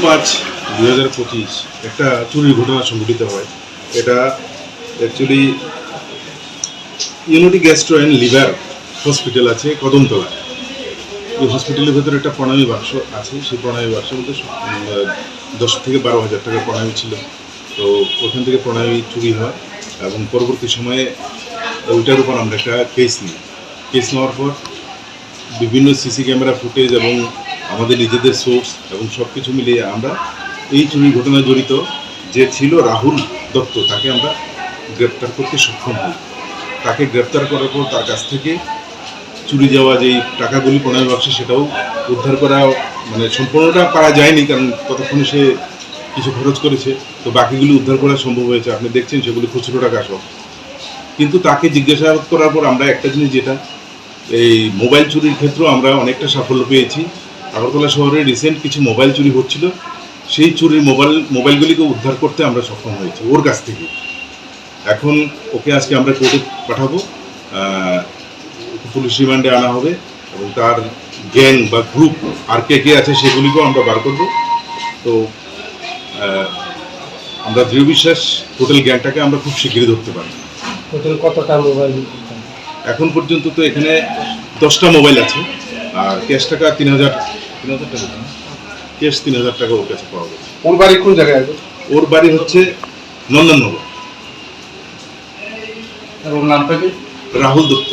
15/5/2025 একটা চুরির ঘটনা সংঘটিত হয়। এটা actually unity gastro and liver hospital আছে কদমতলা। এই হসপিটালের ভেতরে একটা প্রণামী বাক্স আছে। সেই প্রণামী বাক্সের মধ্যে 10 থেকে 12,000 টাকার প্রণামী ছিল। তো ওখান থেকে প্রণামী চুরি হয় এবং পরবর্তী সময়ে ওইটার উপর আমরা একটা কেস নিই। কেস নেওয়ার পর বিভিন্ন সিসি ক্যামেরা ফুটেজ এবং আমাদের নিজেদের সোর্স এবং সব কিছু মিলিয়ে আমরা এই চুরির ঘটনায় জড়িত যে ছিল রাহুল দত্ত, তাকে আমরা গ্রেপ্তার করতে সক্ষম হই। তাকে গ্রেপ্তার করার পর তার কাছ থেকে চুরি যাওয়া যেই টাকাগুলি প্রণামী বাক্সে সেটাও উদ্ধার করা, মানে সম্পূর্ণটা পারা যায়নি, কারণ ততক্ষণে সে কিছু খরচ করেছে। তো বাকিগুলি উদ্ধার করা সম্ভব হয়েছে। আপনি দেখছেন সেগুলি খুচরো টাকা সব। কিন্তু তাকে জিজ্ঞাসাবাদ করার পর আমরা একটা জিনিস, যেটা এই মোবাইল চুরির ক্ষেত্রেও আমরা অনেকটা সাফল্য পেয়েছি। আগরতলা শহরে রিসেন্ট কিছু মোবাইল চুরি হচ্ছিল, সেই চুরির মোবাইলগুলিকে উদ্ধার করতে আমরা সক্ষম হয়েছি ওর কাছ থেকে। এখন ওকে আজকে আমরা কোর্টে পাঠাবো, পুলিশ রিমান্ডে আনা হবে এবং তার গ্যাং বা গ্রুপ আর কে আছে সেগুলিকেও আমরা বার করবো। তো আমরা দৃঢ় বিশ্বাস টোটাল গ্যাংটাকে আমরা খুব শীঘ্রই ধরতে পারি। টোটাল কতটা মোবাইল? এখন পর্যন্ত তো এখানে 10টা মোবাইল আছে, আর ক্যাশ টাকা 3,000 টাকা, ক্যাশ 3,000 টাকা ওর কাছে পাওয়া গেছে। ওর বাড়ি কোন জায়গায়? ওর বাড়ি হচ্ছে নন্দননগর। এবং নামটা কি? রাহুল দত্ত।